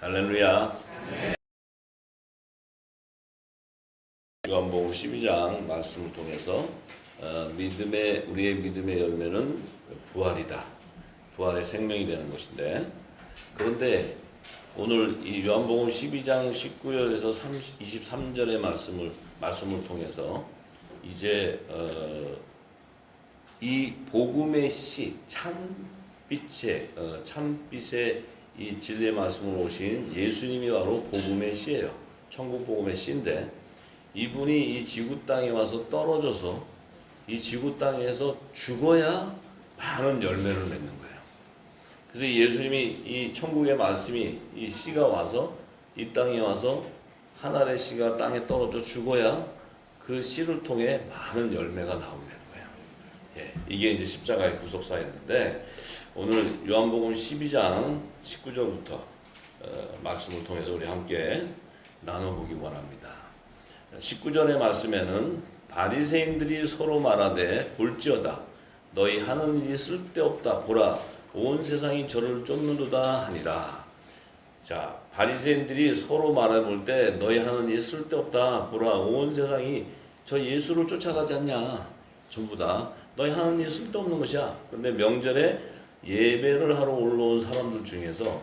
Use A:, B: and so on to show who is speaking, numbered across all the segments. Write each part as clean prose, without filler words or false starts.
A: 할렐루야. 요한복음 12장 말씀을 통해서 우리의 믿음의 열매는 부활이다. 부활의 생명이 되는 것인데, 그런데 오늘 이 요한복음 12장 19절에서 23절의 말씀을 통해서 이제 이 복음의 씨, 참빛의 이 진리의 말씀을 오신 예수님이 바로 복음의 씨예요. 천국 복음의 씨인데, 이분이 이 지구 땅에 와서 떨어져서 이 지구 땅에서 죽어야 많은 열매를 맺는 거예요. 그래서 예수님이 이 천국의 말씀이 이 씨가 와서 이 땅에 와서 하늘의 씨가 땅에 떨어져 죽어야 그 씨를 통해 많은 열매가 나오게 되는 거예요. 이게 이제 십자가의 구속사였는데, 오늘 요한복음 12장 19절부터 말씀을 통해서 우리 함께 나눠보기 원합니다. 19절의 말씀에는 바리새인들이 서로 말하되 볼지어다 너희 하는 일이 쓸데없다 보라 온 세상이 저를 쫓는도다 하니라. 자, 바리새인들이 서로 말해볼 때 너희 하는 일이 쓸데없다 보라 온 세상이 저 예수를 쫓아가지 않냐, 전부 다 너희 하는 일이 쓸데없는 것이야. 그런데 명절에 예배를 하러 올라온 사람들 중에서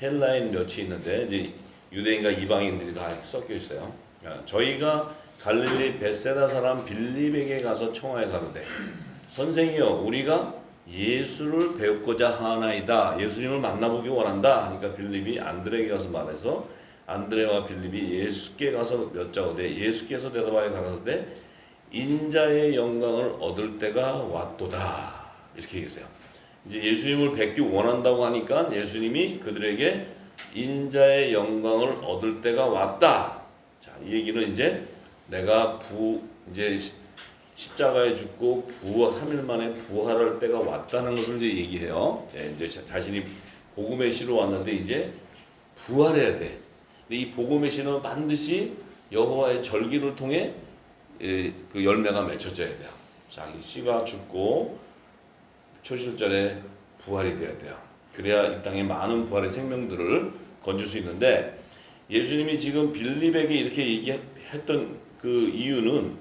A: 헬라인 몇이 있는데, 이제 유대인과 이방인들이 다 섞여 있어요. 저희가 갈릴리 벳세다 사람 빌립에게 가서 청하여 가로되 선생이여 우리가 예수를 배우고자 하나이다. 예수님을 만나보기 원한다. 그러니까 빌립이 안드레에게 가서 말해서 안드레와 빌립이 예수께 가서 여짜오되 예수께서 대답하여 가라사대 인자의 영광을 얻을 때가 왔도다. 이렇게 얘기했어요. 이제 예수님을 뵙기 원한다고 하니까 예수님이 그들에게 인자의 영광을 얻을 때가 왔다. 자, 이 얘기는 이제 내가 이제 십자가에 죽고 3일 만에 부활할 때가 왔다는 것을 이제 얘기해요. 이제 자신이 복음의 씨로 왔는데 이제 부활해야 돼. 근데 이 복음의 씨는 반드시 여호와의 절기를 통해 그 열매가 맺혀져야 돼요. 자, 이 씨가 죽고 초실절에 부활이 돼야 돼요. 그래야 이 땅에 많은 부활의 생명들을 건질 수 있는데, 예수님이 지금 빌립에게 이렇게 얘기했던 그 이유는,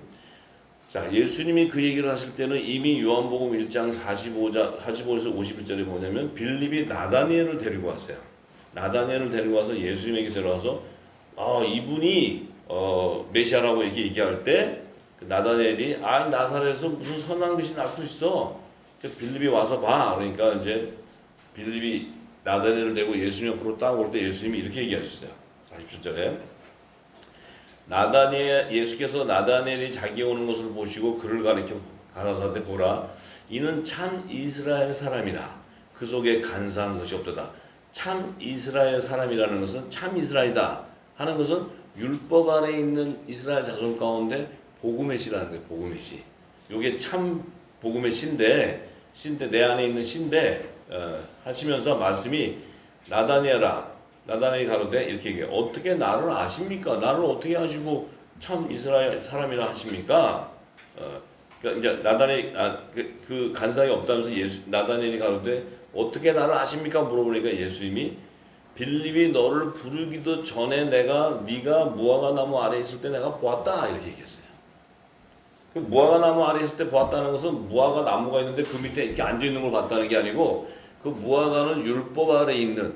A: 자, 예수님이 그 얘기를 하실 때는 이미 요한복음 1장 45에서 51절에 뭐냐면 빌립이 나다니엘을 데리고 왔어요. 나다니엘을 데리고 와서 예수님에게 데려와서 이분이 메시아라고 이렇게 얘기할 때 그 나다니엘이 나사렛에서 무슨 선한 것이 날 수 있어. 빌립이 와서 봐. 그러니까 이제 빌립이 나다니엘을 데리고 예수님 옆으로 딱 올 때 예수님이 이렇게 얘기하셨어요. 47절에 예수께서 나다니엘이 자기 오는 것을 보시고 그를 가리켜 가라사대 보라 이는 참 이스라엘 사람이라 그 속에 간사한 것이 없도다. 참 이스라엘 사람이라는 것은 참 이스라엘이다 하는 것은 율법 아래 있는 이스라엘 자손 가운데 복음의 씨라는 거예요. 복음의 씨. 요게 참 복음의 씨인데 내 안에 있는 씨인데 하시면서 말씀이 나다니엘이 가로되 이렇게 얘기해요. 어떻게 나를 아십니까? 나를 어떻게 아시고 참 이스라엘 사람이라 하십니까? 그러니까 이제 나다니엘 그 간사이 없다면서 나다니엘이 가로되 어떻게 나를 아십니까? 물어보니까 예수님이 빌립이 너를 부르기도 전에 네가 무화과 나무 아래 있을 때 내가 보았다 이렇게 얘기했어요. 그 무화과 나무 아래 있을 때 보았다는 것은 무화과 나무가 있는데 그 밑에 이렇게 앉아 있는 걸 봤다는 게 아니고, 그 무화과는 율법 아래 있는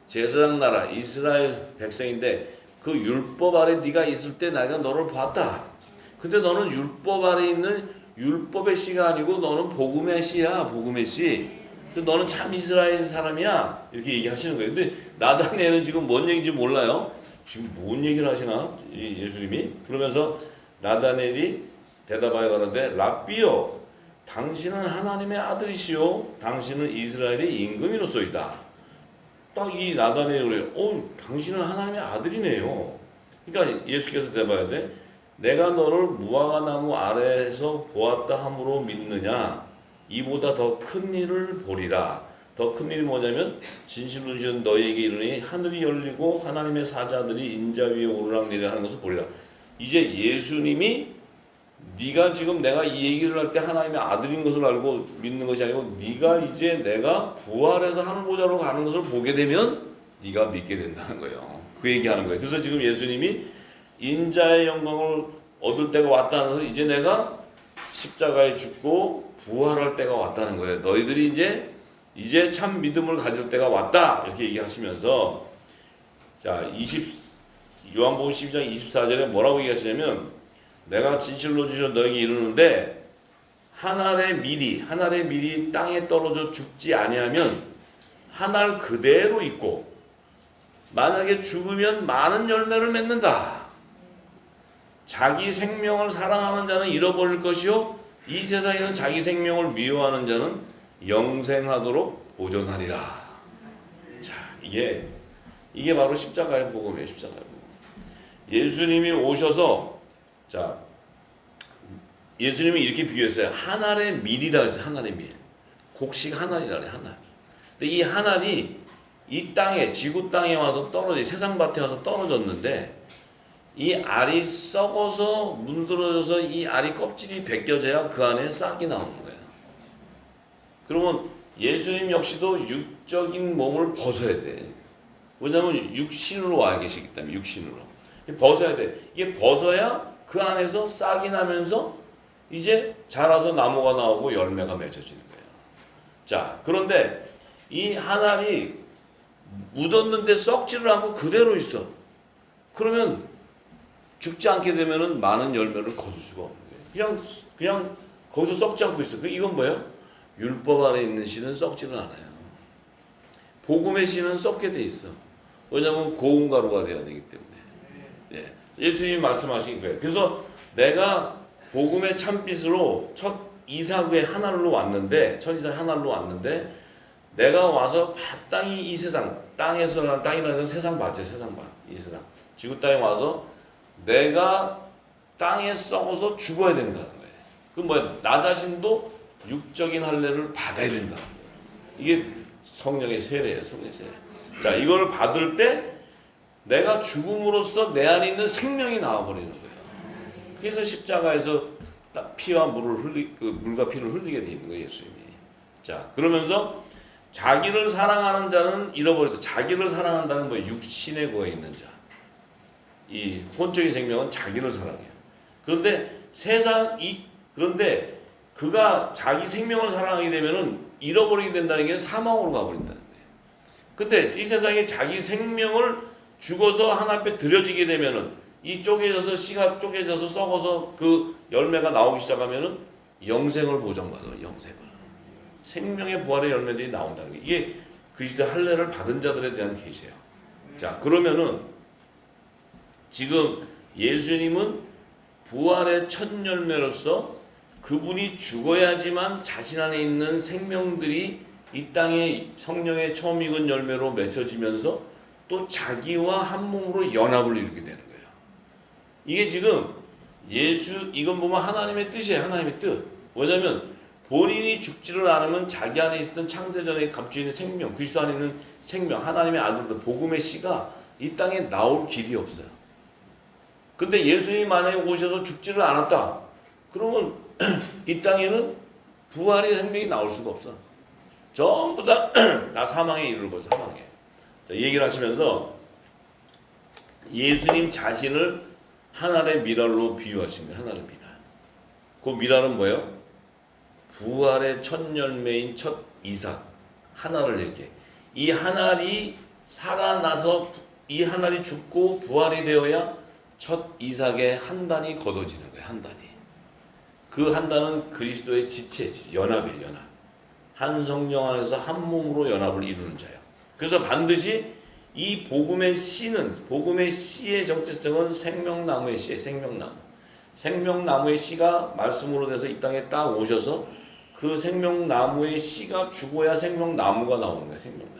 A: 제사장 나라 이스라엘 백성인데 그 율법 아래 네가 있을 때 내가 너를 봤다. 근데 너는 율법 아래 있는 율법의 씨가 아니고 너는 복음의 씨야. 복음의 씨. 너는 참 이스라엘 사람이야. 이렇게 얘기하시는 거예요. 근데 나다니엘은 지금 뭔 얘기인지 몰라요. 지금 뭔 얘기를 하시나 예수님이. 그러면서 나다니엘이 대답하여 가라되 랍비요 당신은 하나님의 아들이시요 당신은 이스라엘의 임금이로소이다. 딱 이 나다니엘이 그래요. 당신은 하나님의 아들이네요. 그러니까 예수께서 대답하되 내가 너를 무화과 나무 아래에서 보았다 함으로 믿느냐? 이보다 더 큰 일을 보리라. 더 큰 일이 뭐냐면 진실로 주신 너희에게 이르니 하늘이 열리고 하나님의 사자들이 인자 위에 오르락내리락 하는 것을 보리라. 이제 예수님이 네가 지금 내가 이 얘기를 할 때 하나님의 아들인 것을 알고 믿는 것이 아니고 네가 이제 내가 부활해서 하늘 보좌로 가는 것을 보게 되면 네가 믿게 된다는 거예요. 그 얘기하는 거예요. 그래서 지금 예수님이 인자의 영광을 얻을 때가 왔다는 것은 이제 내가 십자가에 죽고 부활할 때가 왔다는 거예요. 너희들이 이제 참 믿음을 가질 때가 왔다 이렇게 얘기하시면서 자 요한복음 12장 24절에 뭐라고 얘기하시냐면 내가 진실로 주셔 너에게 이르는데 한 알의 밀이 땅에 떨어져 죽지 아니하면 한 알 그대로 있고 만약에 죽으면 많은 열매를 맺는다. 자기 생명을 사랑하는 자는 잃어버릴 것이요 이 세상에서 자기 생명을 미워하는 자는 영생하도록 보존하리라. 자, 이게 바로 십자가의 복음이에요. 십자가의 복음. 예수님이 오셔서 자 예수님이 이렇게 비유했어요. 한 알의 밀이라 했어요. 한 알의 밀. 곡식 한 알이라 그래. 한 알. 근데 이 한 알이 이 땅에 지구 땅에 와서 세상 밭에 와서 떨어졌는데 이 알이 썩어서 문드러져서 이 알이 껍질이 벗겨져야 그 안에 싹이 나오는 거예요. 그러면 예수님 역시도 육적인 몸을 벗어야 돼. 왜냐하면 육신으로 와 계시기 때문에 육신으로 벗어야 돼. 이게 벗어야 그 안에서 싹이 나면서 이제 자라서 나무가 나오고 열매가 맺어지는 거예요. 자, 그런데 이 한 알이 묻었는데 썩지를 않고 그대로 있어. 그러면 죽지 않게 되면은 많은 열매를 거둘 수가 없는 거예요. 그냥 거기서 썩지 않고 있어. 이건 뭐예요? 율법 아래 있는 씨는 썩지는 않아요. 복음의 씨는 썩게 돼 있어. 왜냐하면 고운 가루가 돼야 되기 때문에. 예. 예수님이 말씀하신 거예요. 그래서 내가 복음의 참빛으로 첫 이삭의 한 알로 왔는데 내가 와서 마땅히 이 세상 땅이라는 건 세상 밭이에요. 세상 밭. 이 세상 지구 땅에 와서 내가 땅에 썩어서 죽어야 된다는 거예요. 그 뭐야? 나 자신도 육적인 할례를 받아야 된다는 거예요. 이게 성령의 세례예요. 성령의 세례. 자, 이걸 받을 때 내가 죽음으로써 내 안에 있는 생명이 나와버리는 거예요. 그래서 십자가에서 피와 물과 피를 흘리게 돼 있는 거예요. 예수님이. 자, 그러면서 자기를 사랑하는 자는 잃어버려도 자기를 사랑한다는 뭐 육신에 거해 있는 자. 이 혼적인 생명은 자기를 사랑해요. 그런데 그가 자기 생명을 사랑하게 되면은 잃어버리게 된다는 게 사망으로 가버린다는 거예요. 근데 이 세상에 자기 생명을 죽어서 하나 앞에 들여지게 되면은 이 씨가 쪼개져서 썩어서 그 열매가 나오기 시작하면은 영생을 보장받아요. 영생을. 생명의 부활의 열매들이 나온다는 게 이게 그리스도의 할례를 받은 자들에 대한 계시예요. 자, 그러면은 지금 예수님은 부활의 첫 열매로서 그분이 죽어야지만 자신 안에 있는 생명들이 이 땅에 성령의 처음 익은 열매로 맺혀지면서 또 자기와 한 몸으로 연합을 이루게 되는 거예요. 이게 지금 이건 보면 하나님의 뜻이에요. 하나님의 뜻. 왜냐하면 본인이 죽지를 않으면 자기 안에 있었던 창세전에 감추어 있는 생명, 그리스도 안에 있는 생명, 하나님의 아들들, 복음의 씨가 이 땅에 나올 길이 없어요. 근데 예수님이 만약에 오셔서 죽지를 않았다. 그러면 이 땅에는 부활의 생명이 나올 수가 없어. 전부 다 사망에 이르는 거죠. 사망에. 자, 얘기를 하시면서 예수님 자신을 하늘의 미랄로 비유하신 거예요. 하늘의 미랄. 그 미랄은 뭐예요? 부활의 첫 열매인 첫 이삭 하나를 얘기해. 이 하나리 살아나서 이 하나리 죽고 부활이 되어야 첫 이삭의 한 단이 거둬지는 거예요. 한 단이. 그 한 단은 그리스도의 지체지, 연합이에요. 연합. 한 성령 안에서 한 몸으로 연합을 이루는 자예요. 그래서 반드시 이 복음의 씨의 정체성은 생명나무의 씨예요. 생명나무. 생명나무의 씨가 말씀으로 돼서 이 땅에 딱 오셔서 그 생명나무의 씨가 죽어야 생명나무가 나오는 거예요. 생명나무.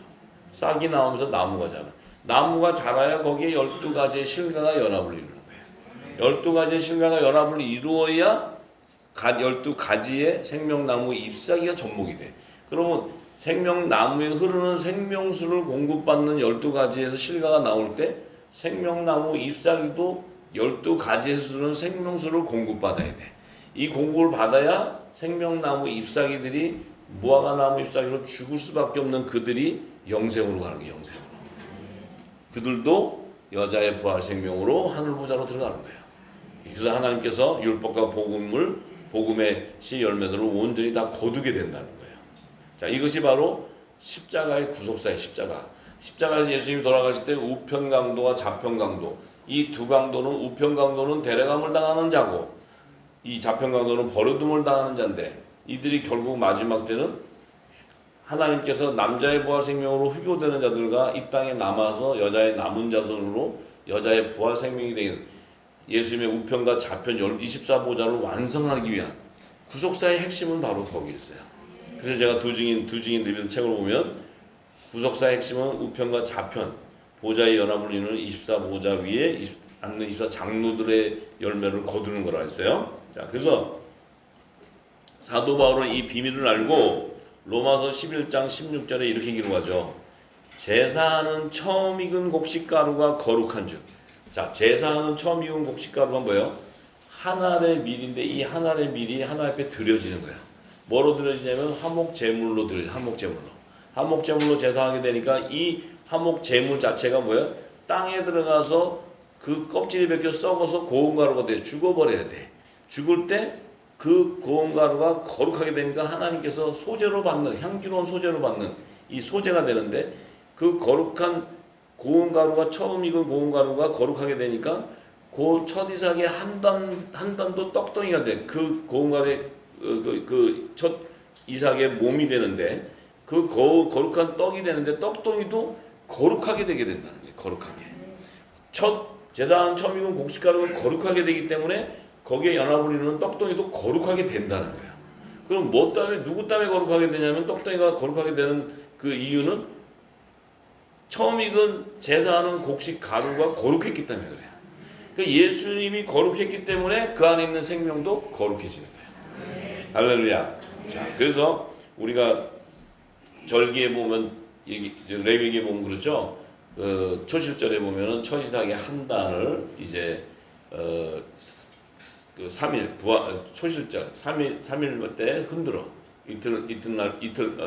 A: 싹이 나오면서 나무가 자라. 나무가 자라야 거기에 12가지의 실과가 연합을 이루는 거예요. 12가지의 실과가 연합을 이루어야 12가지의 생명나무 잎사귀가 접목이 돼. 그러면 생명나무에 흐르는 생명수를 공급받는 12가지에서 실과가 나올 때 생명나무 잎사귀도 12가지에서 흐르는 생명수를 공급받아야 돼. 이 공급을 받아야 생명나무 잎사귀들이 무화과나무 잎사귀로 죽을 수밖에 없는 그들이 영생으로 가는 거예요. 영생으로. 그들도 여자의 부활 생명으로 하늘 보좌로 들어가는 거예요. 그래서 하나님께서 율법과 복음의 씨 열매들을 온전히 다 거두게 된다는 거예요. 자, 이것이 바로 십자가의 구속사의 십자가. 십자가에서 예수님이 돌아가실 때 우편 강도와 좌편 강도, 이 두 강도는, 우편 강도는 데려감을 당하는 자고 이 좌편 강도는 버려둠을 당하는 자인데, 이들이 결국 마지막 때는 하나님께서 남자의 부활 생명으로 흡교되는 자들과 이 땅에 남아서 여자의 남은 자손으로 여자의 부활 생명이 되는 예수님의 우편과 좌편 24보좌를 완성하기 위한 구속사의 핵심은 바로 거기에 있어요. 그래서 제가 두 증인 리뷰 책을 보면 구속사의 핵심은 우편과 좌편 보좌의 연합을 이루는 24보좌 위에 앉는 24장로들의 열매를 거두는 거라 했어요. 자, 그래서 사도 바울은 이 비밀을 알고 로마서 11장 16절에 이렇게 기록하죠. 제사하는 처음 익은 곡식가루가 거룩한 줄. 자, 제사하는 처음 익은 곡식가루가 뭐예요? 한 알의 밀인데 이 한 알의 밀이 하나님 앞에 드려지는 거야. 뭐로 드려지냐면 화목제물로 드려져. 화목제물로 제사하게 되니까 이 화목제물 자체가 뭐예요? 땅에 들어가서 그 껍질이 벗겨 썩어서 고운 가루가 돼. 죽어버려야 돼. 죽을 때 그 고운 가루가 거룩하게 되니까 하나님께서 소재로 받는, 향기로운 소재로 받는 이 소재가 되는데, 그 거룩한 고운 가루가, 처음 익은 고운 가루가 거룩하게 되니까 그 첫 이삭의 한 단도 떡덩이가 돼. 그 고운 가루의 그 첫 이삭의 몸이 되는데, 그 거룩한 떡이 되는데 떡덩이도 거룩하게 되게 된다는 거예요. 거룩하게. 첫 제사한 처음 익은 곡식가루가 거룩하게 되기 때문에 거기에 연합을 이루는 떡덩이도 거룩하게 된다는 거예요. 그럼 뭐 때문에, 누구 때문에 거룩하게 되냐면, 떡덩이가 거룩하게 되는 그 이유는 처음 익은 제사하는 곡식 가루가 거룩했기 때문에 그래요. 그 예수님이 거룩했기 때문에 그 안에 있는 생명도 거룩해지는 거예요. 할렐루야. 자, 그래서 우리가 절기에 보면, 레위기에 보면 그렇죠. 초실절에 보면은 첫 이삭의 한 단을 이제 그 3일 초실절 3일 때 흔들어,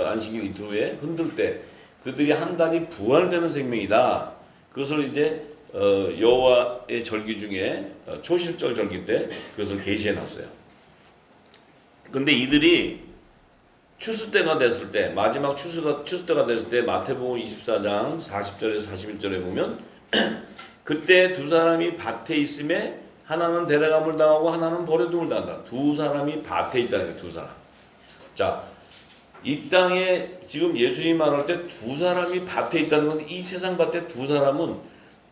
A: 안식일 이틀 후에 흔들 때 그들이 한 단이 부활되는 생명이다. 그것을 이제 여호와의 절기 중에 초실절 절기 때 그것을 계시해 놨어요. 근데 이들이 추수 때가 됐을 때, 마지막 추수 때가 됐을 때 마태복음 24장 40절에서 41절에 보면 그때 두 사람이 밭에 있음에 하나는 데려감을 당하고 하나는 버려둠을 당한다. 두 사람이 밭에 있다는 거예요. 두 사람. 자, 이 땅에 지금 예수님이 말할 때 두 사람이 밭에 있다는 건, 이 세상 밭에 두 사람은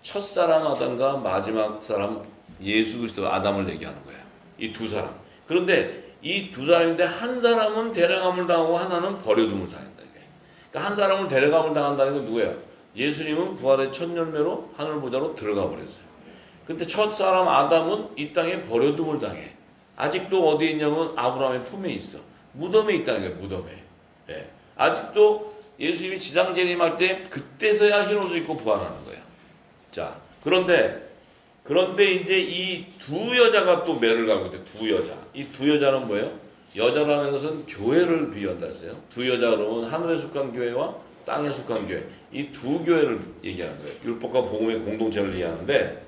A: 첫사람 아담과 마지막 사람 예수 그리스도 아담을 얘기하는 거예요. 이 두 사람. 그런데 이 두 사람인데 한 사람은 데려감을 당하고 하나는 버려둠을 당한다는 거예요. 그러니까 한 사람을 데려감을 당한다는 건 누구예요? 예수님은 부활의 첫 열매로 하늘 보좌로 들어가 버렸어요. 근데 첫 사람 아담은 이 땅에 버려둠을 당해. 아직도 어디에 있냐면 아브라함의 품에 있어. 무덤에 있다는 거예요. 무덤에. 예. 아직도 예수님이 지상 재림할 때 그때서야 흰 옷을 입고 부활하는 거예요. 자, 그런데 이제 이 두 여자가 또 매를 가고 있대요. 두 여자. 이 두 여자는 뭐예요? 여자라는 것은 교회를 비유한다 했어요. 두 여자 그러면 하늘에 속한 교회와 땅에 속한 교회. 이 두 교회를 얘기하는 거예요. 율법과 복음의 공동체를 얘기하는데,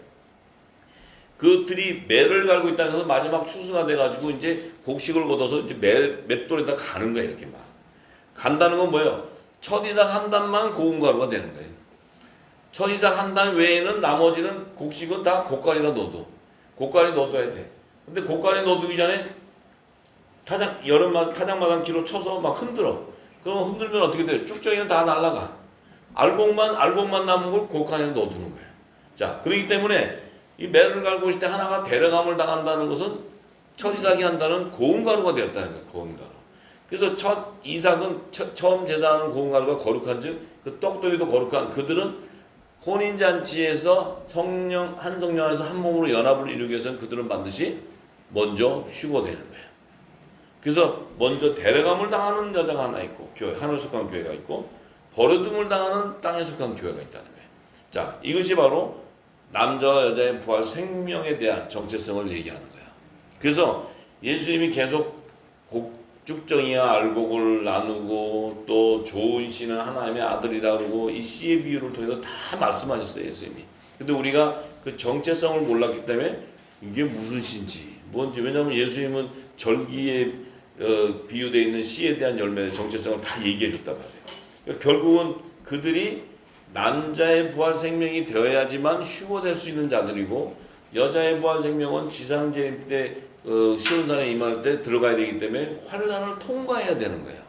A: 그들이 매를 갈고 있다는 것은 마지막 추수가 돼가지고 이제 곡식을 걷어서 이제 맷돌에다 가는 거예요. 이렇게 막 간다는 건 뭐예요? 첫 이삭 한 단만 고운 가루가 되는 거예요. 첫 이삭 한 단 외에는 나머지는 곡식은 다 고가리에다 넣어도, 고가리 넣어둬야 돼. 근데 고가리 넣어두기 전에 타작마당 기로 쳐서 막 흔들어. 그러면 흔들면 어떻게 돼? 쭉정이는 다 날아가. 알곡만 남은 걸 고가리에 넣어두는 거예요. 자, 그렇기 때문에 이 매를 갈고 있을 때 하나가 데려감을 당한다는 것은 첫 이삭이 한다는 고운 가루가 되었다는 거예요. 고운 가루. 그래서 첫 이삭은 처음 제사하는 고운 가루가 거룩한즉 그 떡덩이도 거룩한, 그들은 혼인잔치에서 한 성령 안에서 한 몸으로 연합을 이루기 위해서는 그들은 반드시 먼저 휴거되는 거예요. 그래서 먼저 데려감을 당하는 여자가 하나 있고, 하늘 속한 교회가 있고, 버려둠을 당하는 땅에 속한 교회가 있다는 거예요. 자, 이것이 바로 남자와 여자의 부활 생명에 대한 정체성을 얘기하는 거예요. 그래서 예수님이 계속 쭉정이와 알곡을 나누고 또 좋은 씨는 하나님의 아들이다 그러고 이 씨의 비유를 통해서 다 말씀하셨어요, 예수님이. 근데 우리가 그 정체성을 몰랐기 때문에 이게 무슨 씨인지 뭔지, 왜냐하면 예수님은 절기에 비유되어 있는 씨에 대한 열매의 정체성을 다 얘기해 줬단 말이에요. 그러니까 결국은 그들이 남자의 부활 생명이 되어야지만 휴거될 수 있는 자들이고, 여자의 부활 생명은 지상제 때 시온산에 임할 때 들어가야 되기 때문에 환란을 통과해야 되는 거예요.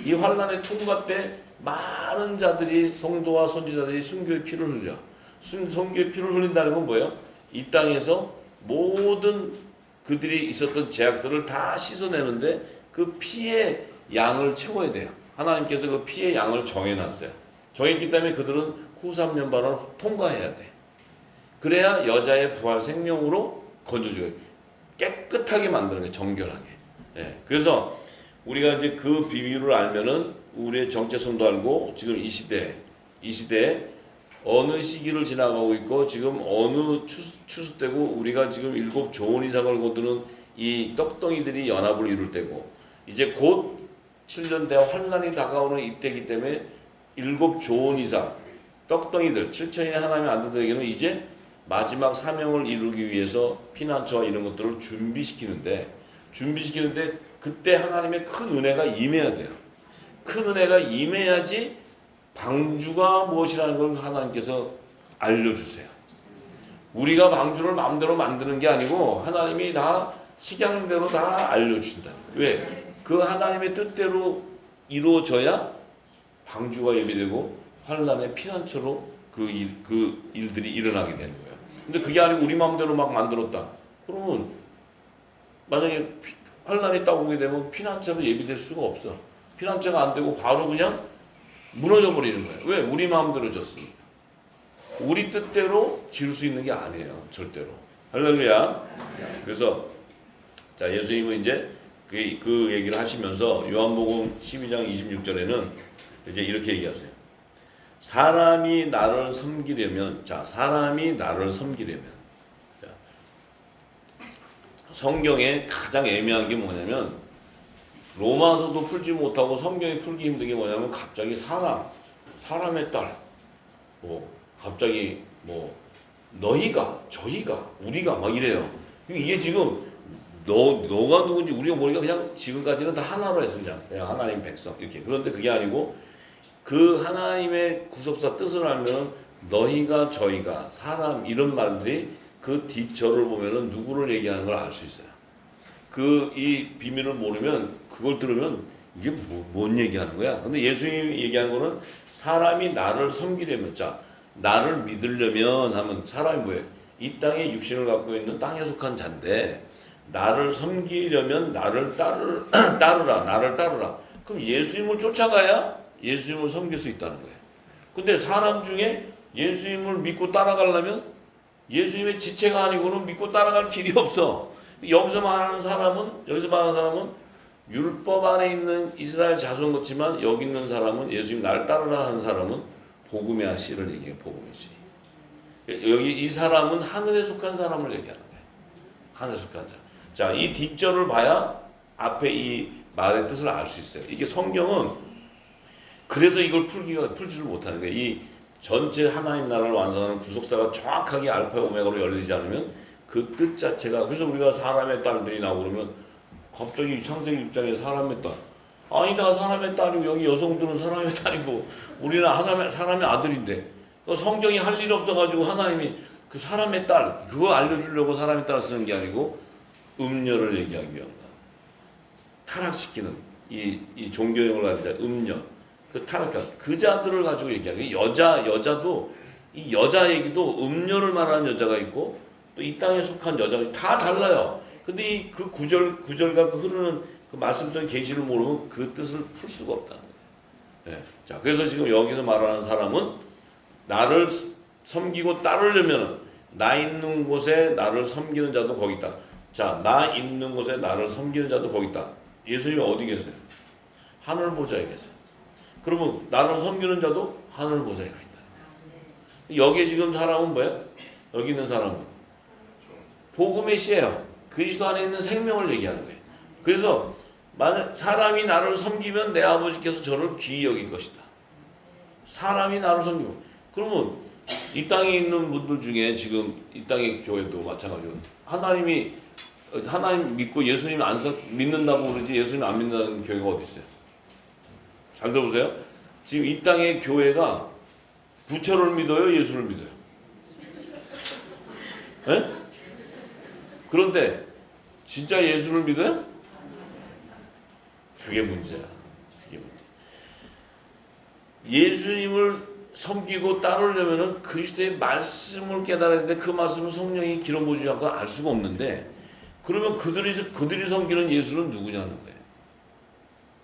A: 이 환란의 통과 때 많은 자들이, 성도와 선지자들이 순교의 피를 흘려. 성교의 피를 흘린다는 건 뭐예요? 이 땅에서 모든 그들이 있었던 죄악들을 다 씻어내는데 그 피의 양을 채워야 돼요. 하나님께서 그 피의 양을 정해놨어요. 정했기 때문에 그들은 후 3년반을 통과해야 돼. 그래야 여자의 부활 생명으로 건져줘요. 깨끗하게 만드는 거예요. 정결하게. 예. 그래서 우리가 이제 그 비유를 알면은 우리의 정체성도 알고, 지금 이 시대에 어느 시기를 지나가고 있고 지금 어느 추수 때고, 우리가 지금 7 좋은 이삭을 거두는 이 떡덩이들이 연합을 이룰 때고, 이제 곧 7년 대 환란이 다가오는 이때이기 때문에 7 좋은 이삭 떡덩이들 7천인의 하나님의 아들들에게는 이제 마지막 사명을 이루기 위해서 피난처와 이런 것들을 준비시키는데 그때 하나님의 큰 은혜가 임해야 돼요. 큰 은혜가 임해야지 방주가 무엇이라는 걸 하나님께서 알려주세요. 우리가 방주를 마음대로 만드는 게 아니고 하나님이 다 식양대로 다 알려주신다. 왜? 그 하나님의 뜻대로 이루어져야 방주가 예비되고 환란의 피난처로 그 일들이 일어나게 되는 거예요. 근데 그게 아니고 우리 마음대로 막 만들었다. 그러면 만약에 환란이 딱 오게 되면 피난처로 예비될 수가 없어. 피난처가 안 되고 바로 그냥 무너져 버리는 거예요. 왜? 우리 마음대로 졌으니까. 우리 뜻대로 지을 수 있는 게 아니에요. 절대로. 할렐루야. 그래서 자, 예수님은 이제 그 얘기를 하시면서 요한복음 12장 26절에는 이제 이렇게 얘기하세요. 사람이 나를 섬기려면, 자, 성경에 가장 애매한 게 뭐냐면, 로마서도 풀지 못하고 성경에 풀기 힘든 게 뭐냐면, 갑자기 사람의 딸, 갑자기 너희가, 저희가, 우리가 막 이래요. 이게 지금 너가 누군지 우리가 모르니까 그냥 지금까지는 다 하나로 해서 그냥 하나님 백성 이렇게. 그런데 그게 아니고 그 하나님의 구속사 뜻을 알면 너희가, 저희가, 사람 이런 말들이 그 뒷절을 보면은 누구를 얘기하는 걸 알 수 있어요. 이 비밀을 모르면, 그걸 들으면 이게 뭔 얘기하는 거야? 근데 예수님이 얘기한 거는 사람이 나를 섬기려면, 자, 나를 믿으려면 하면 사람이 뭐예요? 이 땅에 육신을 갖고 있는 땅에 속한 자인데 나를 섬기려면 나를 따르라. 그럼 예수님을 쫓아가야 예수님을 섬길 수 있다는 거예요. 근데 사람 중에 예수님을 믿고 따라가려면 예수님의 지체가 아니고는 믿고 따라갈 길이 없어. 여기서 말하는 사람은 율법 안에 있는 이스라엘 자손 같지만 여기 있는 사람은 예수님 날 따르라 하는 사람은 복음의 씨를 얘기해요. 복음의 씨. 여기 이 사람은 하늘에 속한 사람을 얘기하는 거예요. 하늘에 속한 자. 자, 이 뒷절을 봐야 앞에 이 말의 뜻을 알 수 있어요. 이게 성경은 그래서 이걸 풀지를 못하는 거예요. 이 전체 하나님 나라를 완성하는 구속사가 정확하게 알파 오메가로 열리지 않으면 그 뜻 자체가, 그래서 우리가 사람의 딸들이 나오고 그러면 갑자기 창세기 6장에 사람의 딸, 아니다, 사람의 딸이고 여기 여성들은 사람의 딸이고 우리는 사람의 아들인데 성경이 할 일 없어가지고 하나님이 그 사람의 딸 그거 알려주려고 사람의 딸을 쓰는 게 아니고 음녀를 얘기하기 위한 거야. 타락시키는 이 종교형을 가지자 음녀, 그 타락한 그 자들을 가지고 얘기하는 거야. 여자도 이 여자 얘기도 음녀를 말하는 여자가 있고 또 이 땅에 속한 여자가 다 달라요. 근데 이 그 구절과 그 흐르는 그 말씀 속의 계시를 모르면 그 뜻을 풀 수가 없다는 거예요. 네. 자, 그래서 지금 여기서 말하는 사람은 나를 섬기고 따르려면 나 있는 곳에 나를 섬기는 자도 거기 있다. 자, 나 있는 곳에 나를 섬기는 자도 거기 있다. 예수님이 어디 계세요? 하늘 보좌에 계세요. 그러면 나를 섬기는 자도 하늘 보좌에 가 있다. 여기 지금 사람은 뭐예요? 여기 있는 사람은 복음의 씨예요. 그리스도 안에 있는 생명을 얘기하는 거예요. 그래서 만약 사람이 나를 섬기면 내 아버지께서 저를 귀히 여길 것이다. 사람이 나를 섬기면. 그러면 이 땅에 있는 분들 중에 지금 이 땅의 교회도 마찬가지로 하나님 믿고 예수님 안 믿는다고 그러지 예수님 안 믿는다는 교회가 어디 있어요? 잘 들어보세요. 지금 이 땅의 교회가 부처를 믿어요? 예수를 믿어요? 에? 그런데 진짜 예수를 믿어요? 그게 문제야. 그게 문제. 예수님을 섬기고 따르려면은 그리스도의 말씀을 깨달아야 되는데 그 말씀을 성령이 길어보지 않고 알 수가 없는데 그러면 그들이 섬기는 예수는 누구냐는 거예요.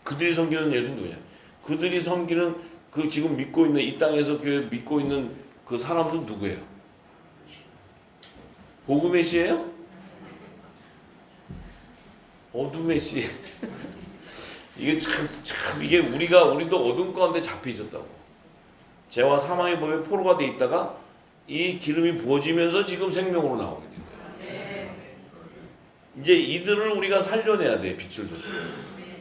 A: 그들이 섬기는 예수는 누구냐? 그들이 섬기는 그 지금 믿고 있는 이 땅에서 교회 믿고 있는 그 사람들은 누구예요? 복음의 씨예요? 어둠의 씨. 이게 참 이게 우리도 어둠 가운데 잡혀 있었다고. 죄와 사망의 법에 포로가 돼 있다가 이 기름이 부어지면서 지금 생명으로 나오게 된 거예요. 이제 이들을 우리가 살려내야 돼. 빛을 줘서.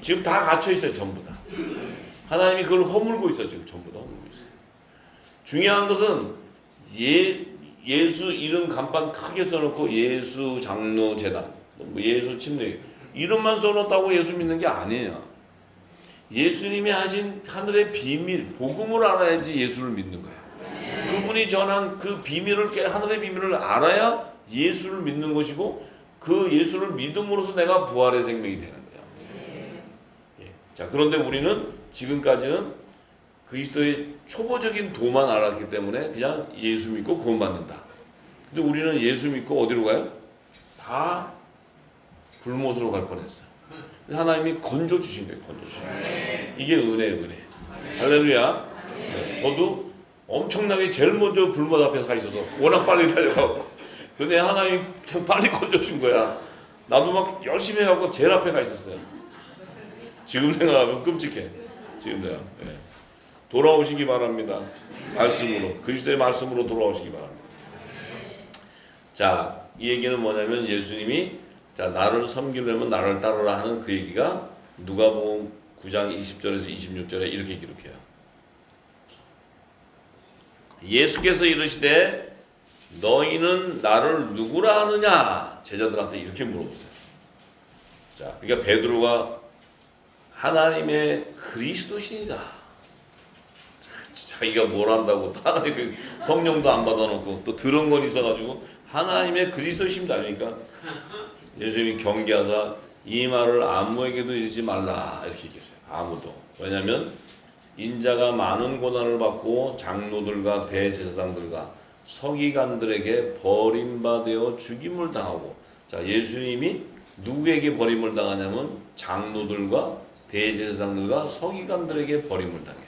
A: 지금 다 갇혀 있어요. 전부 다. 하나님이 그걸 허물고 있어요. 지금 전부 다 허물고 있어요. 중요한 것은 예수 이름 간판 크게 써놓고 예수 장로 재단, 예수 침례 이름만 써놓았다고 예수 믿는 게 아니에요. 예수님이 하신 하늘의 비밀, 복음을 알아야지 예수를 믿는 거예요. 그분이 전한 그 비밀을 하늘의 비밀을 알아야 예수를 믿는 것이고 그 예수를 믿음으로써 내가 부활의 생명이 되는 거예요. 예. 자, 그런데 우리는 지금까지는 그리스도의 초보적인 도만 알았기 때문에 그냥 예수 믿고 구원받는다. 근데 우리는 예수 믿고 어디로 가요? 다 불못으로 갈 뻔했어요. 하나님이 건져 주신 거예요. 건져 주신 거예요. 이게 은혜. 할렐루야. 네. 저도 엄청나게 제일 먼저 불못 앞에 가 있어서 워낙 빨리 달려가고 근데 하나님이 빨리 건져 준 거야. 나도 막 열심히 해갖고 제일 앞에 가 있었어요. 지금 생각하면 끔찍해. 지금 내가. 네. 돌아오시기 바랍니다. 말씀으로. 그리스도의 말씀으로 돌아오시기 바랍니다. 자, 이 얘기는 뭐냐면 예수님이 자, 나를 섬기려면 나를 따르라 하는 그 얘기가 누가복음 9장 20절에서 26절에 이렇게 기록해요. 예수께서 이르시되 너희는 나를 누구라 하느냐? 제자들한테 이렇게 물어보세요. 자, 그러니까 베드로가 하나님의 그리스도시니라. 자기가 뭘 한다고 하나님 성령도 안 받아놓고 또 들은 건 있어가지고 하나님의 그리스도십니다. 그러니까 예수님이 경계하사 이 말을 아무에게도 이르지 말라 이렇게 얘기했어요. 아무도. 왜냐하면 인자가 많은 고난을 받고 장로들과 대제사장들과 서기관들에게 버림받아 죽임을 당하고 자 예수님이 누구에게 버림을 당하냐면 장로들과 대제사장들과 서기관들에게 버림을 당해.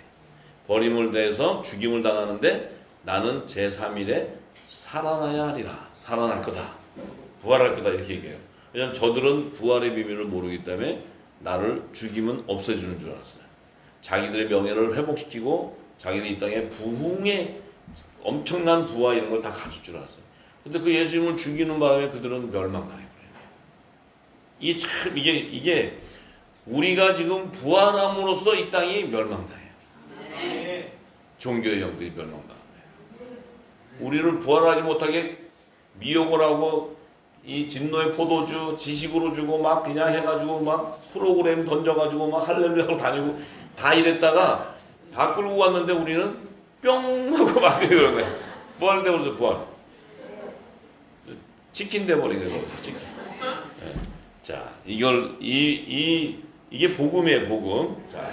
A: 버림을 대해서 죽임을 당하는데 나는 제3일에 살아나야 하리라. 살아날 거다. 부활할 거다 이렇게 얘기해요. 왜냐하면 저들은 부활의 비밀을 모르기 때문에 나를 죽이면 없애주는 줄 알았어요. 자기들의 명예를 회복시키고 자기들이 이 땅에 부흥의 엄청난 부와 이런 걸 다 가질 줄 알았어요. 근데 그 예수님을 죽이는 바람에 그들은 멸망당해요. 이게 우리가 지금 부활함으로써 이 땅이 멸망당해요. 종교의 영들이 멸망당해요. 우리를 부활하지 못하게 미혹을 하고 이 진노의 포도주 지식으로 주고 막 그냥 해가지고 막 프로그램 던져가지고 막 할렐루야로 다니고 다 이랬다가 다 끌고 왔는데 우리는 뿅 하고 마시게 그런 거야. 부활 돼버려서 부활. 치킨 돼버린 거예요. 치킨. 네. 자, 이게 복음이에요, 복음. 자,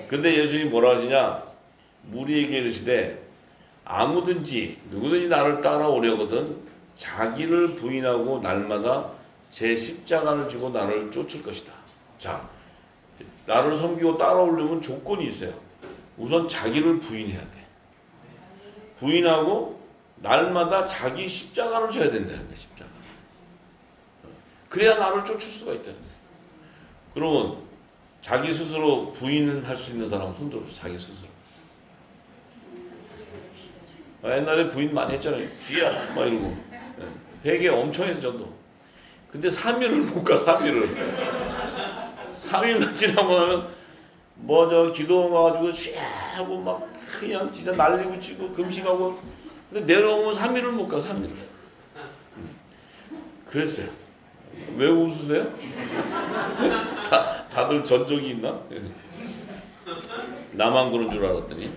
A: 근데 예수님이 뭐라 하시냐? 무리에게 이르시되 아무든지 누구든지 나를 따라오려거든 자기를 부인하고 날마다 제 십자가를 지고 나를 쫓을 것이다. 자, 나를 섬기고 따라오려면 조건이 있어요. 우선 자기를 부인해야 돼. 부인하고 날마다 자기 십자가를 져야 된다는 거야. 십자가. 그래야 나를 쫓을 수가 있다는 거야. 그러면 자기 스스로 부인할 수 있는 사람은 손 들어보세요. 자기 스스로. 옛날에 부인 많이 했잖아요. 쥐야 막 이러고 회개 엄청 해서 저도. 근데 3일을 못 가. 3일을 3일만 지나고 나면 뭐 저 기도 와가지고 쉬하고 막 그냥 진짜 난리고 치고 금식하고 근데 내려오면 3일을 못 가. 3일. 그랬어요. 왜 웃으세요? 다들 전적이 있나? 나만 그런 줄 알았더니.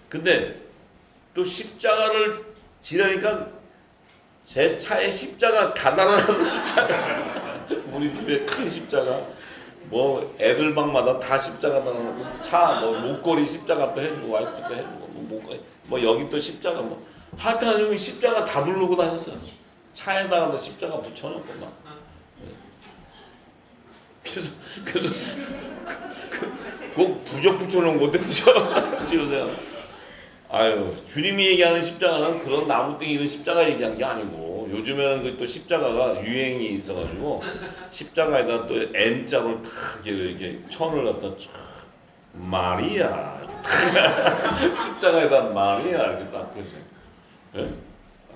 A: 근데 또 십자가를 지려니까 제 차에 십자가 가다라는 십자가 우리 집에 큰 십자가 뭐 애들 방마다 다 십자가 달아놓고 차 뭐 목걸이 십자가 또 해주고 와이프도 해주고 뭐 목걸이 뭐 여기 또 십자가 뭐 하여튼 십자가 다 두르고 다녔어요. 차에다가도 십자가 붙여놓고 막. 그래서 꼭 부적 붙여놓은 것도 지으세요. 아유, 주님이 얘기하는 십자가는 그런 나무땡이 이런 십자가 얘기한 게 아니고 요즘에는 그 또 십자가가 유행이 있어가지고 십자가에다 또 M자로 탁 이렇게 천을 갖다 촥 마리아 십자가에다 마리아 이렇게 딱 했어요. 예?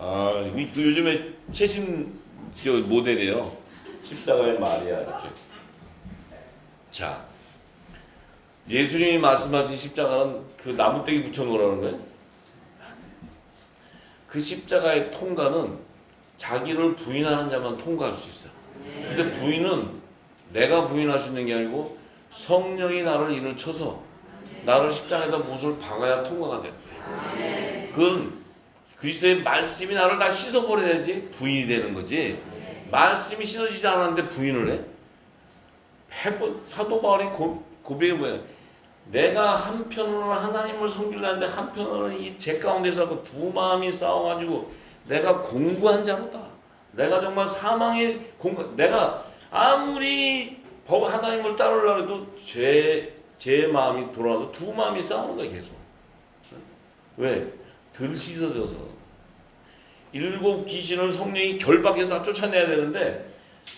A: 아, 그 요즘에 최신 저 모델이에요. 십자가에 마리아 이렇게. 자, 예수님이 말씀하신 십자가는 그 나무떼기 붙여놓으라는 거예요. 그 십자가의 통과는 자기를 부인하는 자만 통과할 수 있어요. 근데 부인은 내가 부인할 수 있는 게 아니고 성령이 나를 인을 쳐서 나를 십자가에다 못을 박아야 통과가 되는 거예요. 그건 그리스도의 말씀이 나를 다 씻어버려야지 부인이 되는 거지. 말씀이 씻어지지 않았는데 부인을 해? 100번 사도 바울이 고백이 뭐예요? 내가 한편으로는 하나님을 섬기려는데 한편으로는 이 죄 가운데서 두 마음이 싸워가지고 내가 공고한 자로다. 내가 정말 사망의 내가 아무리 하나님을 따르려고 해도 제 마음이 돌아와서 두 마음이 싸우는 거야 계속. 왜? 덜 씻어져서. 7 귀신을 성령이 결박해서 쫓아내야 되는데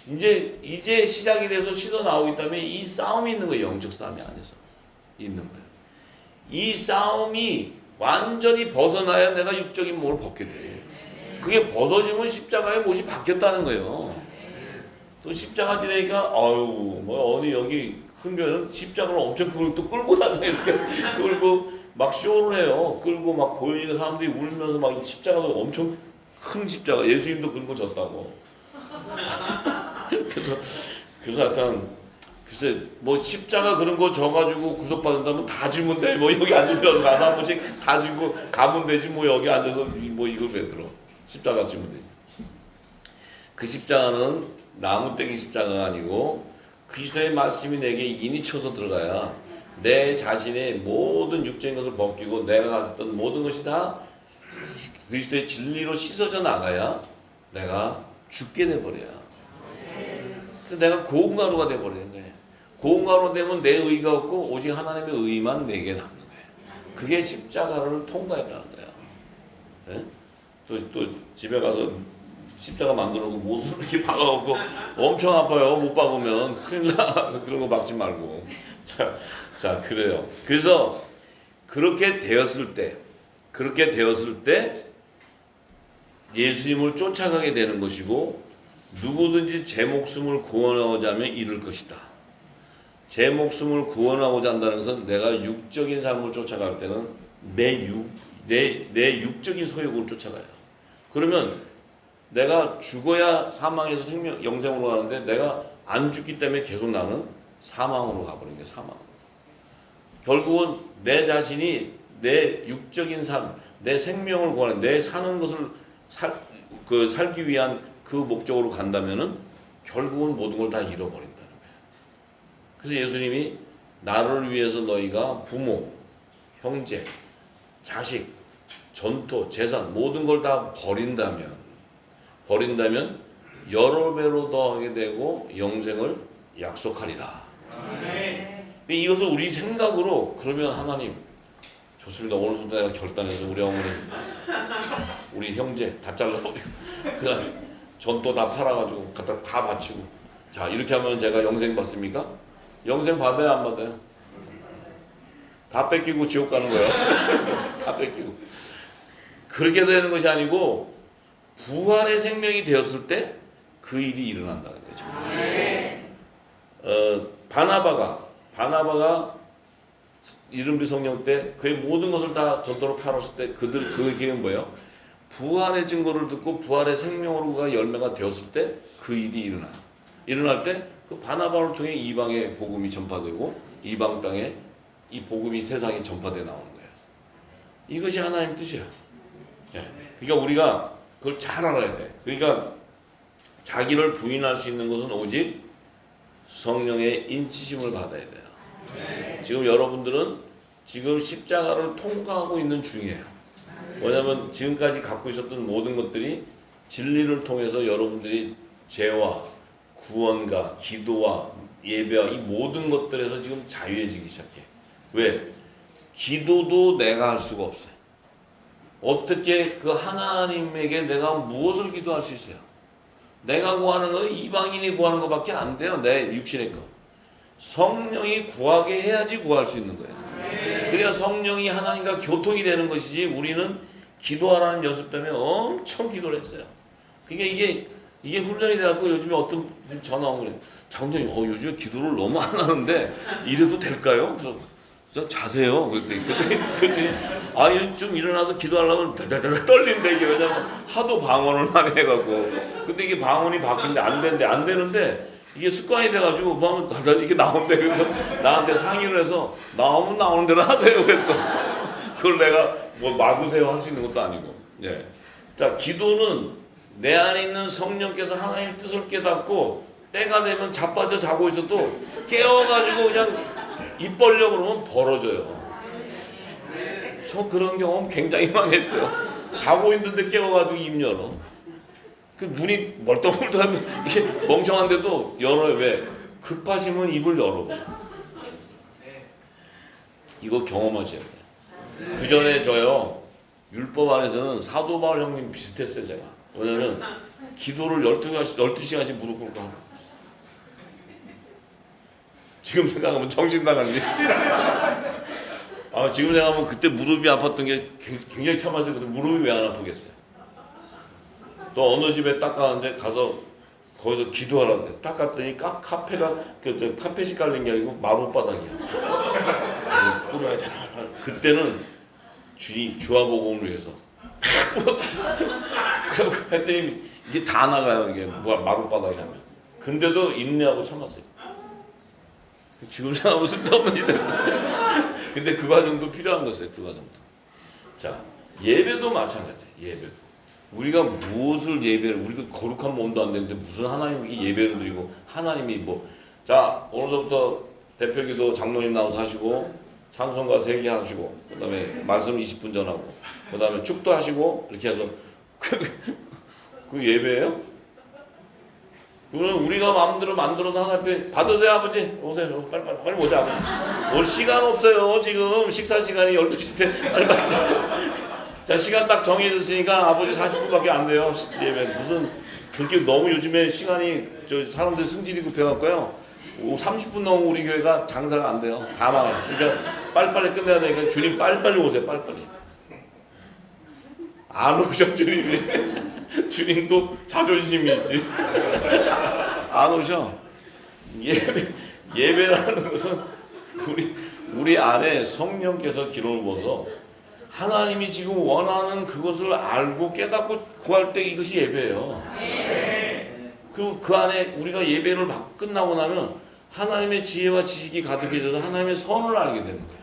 A: 이제 시작이 돼서 씻어 나오기 때문에 이 싸움이 있는 거예요. 영적 싸움이 안에서 있는 거예요. 이 싸움이 완전히 벗어나야 내가 육적인 몸을 벗게 돼. 그게 벗어지면 십자가의 못이 바뀌었다는 거예요. 또 십자가 지내니까 아유 뭐 어디 여기 큰교회는 십자가를 엄청 그걸 또 끌고 다녀 이렇게 끌고 막 쇼를 해요. 끌고 막 보여지는 사람들이 울면서 막 십자가도 엄청 큰 십자가 예수님도 끌고 졌다고. 그래서 하여튼 글쎄 뭐 십자가 그런 거 져가지고 구속받는다면 다 주면 돼. 뭐 여기 앉으면 한 번씩 다 주고 가면 되지. 뭐 여기 앉아서 뭐 이걸 왜 들어. 십자가 지면 되지. 그 십자가는 나무떼기 십자가가 아니고 그리스도의 말씀이 내게 인이 쳐서 들어가야 내 자신의 모든 육적인 것을 벗기고 내가 가졌던 모든 것이 다 그리스도의 진리로 씻어져 나가야 내가 죽게 돼버려야. 그래서 내가 고운가루가 돼버리는 거예요. 고운가루 되면 내 의가 없고 오직 하나님의 의만 내게 남는 거예요. 그게 십자가를 통과했다는 거야. 네? 또 집에 가서 십자가 만들어 놓고 못을 이렇게 박아갖고 엄청 아파요. 못 박으면 큰일 나. 그런 거 박지 말고. 자 그래요. 그래서 그렇게 되었을 때 예수님을 쫓아가게 되는 것이고 누구든지 제 목숨을 구원하고자 하면 이룰 것이다. 제 목숨을 구원하고자 한다는 것은 내가 육적인 삶을 쫓아갈 때는 내 육적인 소욕을 쫓아가요. 그러면 내가 죽어야 사망에서 영생으로 가는데 내가 안 죽기 때문에 계속 나는 사망으로 가버리는 게 사망. 결국은 내 자신이 내 육적인 삶, 내 생명을 구하는 내 사는 것을 살기 위한 그 목적으로 간다면은 결국은 모든 걸 다 잃어버린다는 거예요. 그래서 예수님이 나를 위해서 너희가 부모, 형제, 자식, 전토, 재산 모든 걸 다 버린다면 여러 배로 더하게 되고 영생을 약속하리라. 근데 이것을 우리 생각으로 그러면 하나님 좋습니다. 오늘부터 내가 결단해서 우리 어머니, 우리 형제 다 잘라버리고 그다음에 전토 다 팔아가지고 갖다 다 바치고 자 이렇게 하면 제가 영생 받습니까? 영생 받아야 안 받아요? 다 뺏기고 지옥 가는 거예요. 다 뺏기고 그렇게 되는 것이 아니고 부활의 생명이 되었을 때 그 일이 일어난다는 거죠. 바나바가 이른비 성령 때 그의 모든 것을 다 전도로 팔았을 때 그 계획은 뭐예요? 부활의 증거를 듣고 부활의 생명으로가 열매가 되었을 때 그 일이 일어날 때 그 바나바를 통해 이방의 복음이 전파되고 이방 땅에 이 복음이 세상에 전파돼 나오는 거예요. 이것이 하나님 뜻이야. 그러니까 우리가 그걸 잘 알아야 돼. 그러니까 자기를 부인할 수 있는 것은 오직 성령의 인치심을 받아야 돼요. 지금 여러분들은 지금 십자가를 통과하고 있는 중이에요. 왜냐하면 지금까지 갖고 있었던 모든 것들이 진리를 통해서 여러분들이 죄와 구원과 기도와 예배와 이 모든 것들에서 지금 자유해지기 시작해. 왜? 기도도 내가 할 수가 없어요. 어떻게 그 하나님에게 내가 무엇을 기도할 수 있어요? 내가 구하는 건 이방인이 구하는 것밖에 안 돼요. 내 육신의 것. 성령이 구하게 해야지 구할 수 있는 거예요. 그래야 성령이 하나님과 교통이 되는 것이지 우리는 기도하라는 연습 때문에 엄청 기도를 했어요. 그러니까 이게 훈련이 돼갖고 요즘에 어떤 분이 전화 오고 그래요. 장로님, 요즘에 기도를 너무 안 하는데 이래도 될까요? 그래서 자세요. 그랬더니 좀 일어나서 기도하려면 달달달 떨린다 이게. 왜냐면 하도 방언을 많이 해갖고. 근데 이게 방언이 바뀌는데 안 되는데 이게 습관이 돼가지고 뭐 하면 달달 이렇게 나온대. 그래서 나한테 상의를 해서 나오는 대로 하세요. 그래서 그걸 내가 뭐 막으세요 할 수 있는 것도 아니고. 예. 자, 기도는 내 안에 있는 성령께서 하나님의 뜻을 깨닫고 때가 되면 자빠져 자고 있어도 깨워가지고 그냥 입 벌려 그러면 벌어져요. 저 그런 경험 굉장히 많이 했어요. 자고 있는데 깨워가지고 입 열어. 그 눈이 멀뚱멀뚱하면 이게 멍청한데도 열어요. 왜? 급하시면 입을 열어. 이거 경험하셔야 돼요. 그 전에 저요 율법 안에서는 사도 바울 형님 비슷했어요. 제가. 왜냐면 기도를 12시간씩 무릎 꿇고 하고 지금 생각하면 정신 나갔니? 지금 생각하면 그때 무릎이 아팠던 게 굉장히 참았어요. 근데 무릎이 왜 안 아프겠어요? 또 어느 집에 딱 가는데 가서 거기서 기도하라는데 딱 갔더니 카페가 카펫이 깔린 게 아니고 마룻바닥이야. 꿇어야 되나? 그때는 주화복음을 위해서 그리고 했더니 이게 다 나가요. 이게 마룻바닥에 하면. 근데도 인내하고 참았어요. 지금 생각하면 쓸데없는 일이 됐어요. 근데 그 과정도 필요한 거였어요. 그 과정도. 자, 예배도 마찬가지예요. 예배도. 우리가 무엇을 우리가 거룩한 몸도 안 되는데 무슨 하나님께 예배를 드리고 하나님이 자, 오늘부터 대표기도 장로님 나와서 하시고 찬송가 3개 하시고 그 다음에 말씀 20분 전하고 그 다음에 축도 하시고 이렇게 해서 그 예배예요? 그거는 우리가 마음대로 만들어서 하나님 앞에 받으세요. 아버지 오세요. 빨리 오세요. 아버지 올 시간 없어요. 지금 식사 시간이 12시인데 빨리 자, 시간 딱 정해졌으니까 아버지 40분밖에 안 돼요. 예배 무슨 그렇게 너무 요즘에 시간이 사람들 승질이 급해갖고요 30분 넘으면 우리 교회가 장사가 안 돼요. 다 망해요. 그러니까 빨리빨리 끝내야 되니까 주님 빨리빨리 오세요. 빨리빨리. 안 오셔 주님이. 주님도 자존심이 있지. 안 오셔. 예배라는 것은 우리 안에 성령께서 기름을 부어서 하나님이 지금 원하는 그것을 알고 깨닫고 구할 때 이것이 예배예요. 그리고 그 안에 우리가 예배를 끝나고 나면 하나님의 지혜와 지식이 가득해져서 하나님의 선을 알게 되는 거예요.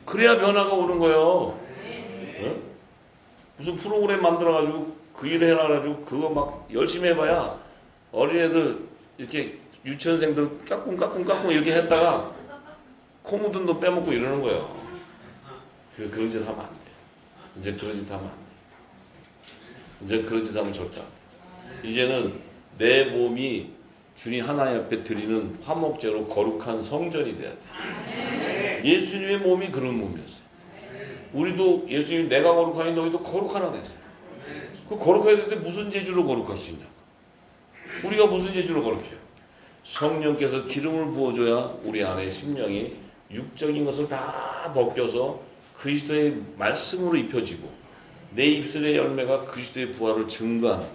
A: 그래야 변화가 오는 거예요. 네? 무슨 프로그램 만들어가지고 그 일을 해놔가지고 그거 막 열심히 해봐야 어린애들 이렇게 유치원생들 까꿍 이렇게 했다가 코 묻은 돈 빼먹고 이러는 거예요. 그런 짓 하면 안 돼요. 이제 그런 짓 하면 안 돼요. 이제 그런 짓 하면 절대 안 돼요. 이제는 내 몸이 주님 하나님 앞에 드리는 화목제로 거룩한 성전이 돼야 돼요. 예수님의 몸이 그런 몸이었어요. 우리도 예수님 내가 거룩하니 너희도 거룩하라 됐어요. 그 거룩해야 되는데 무슨 재주로 거룩할 수 있냐? 우리가 무슨 재주로 거룩해요? 성령께서 기름을 부어줘야 우리 안에 심령이 육적인 것을 다 벗겨서 그리스도의 말씀으로 입혀지고 내 입술의 열매가 그리스도의 부활을 증거하는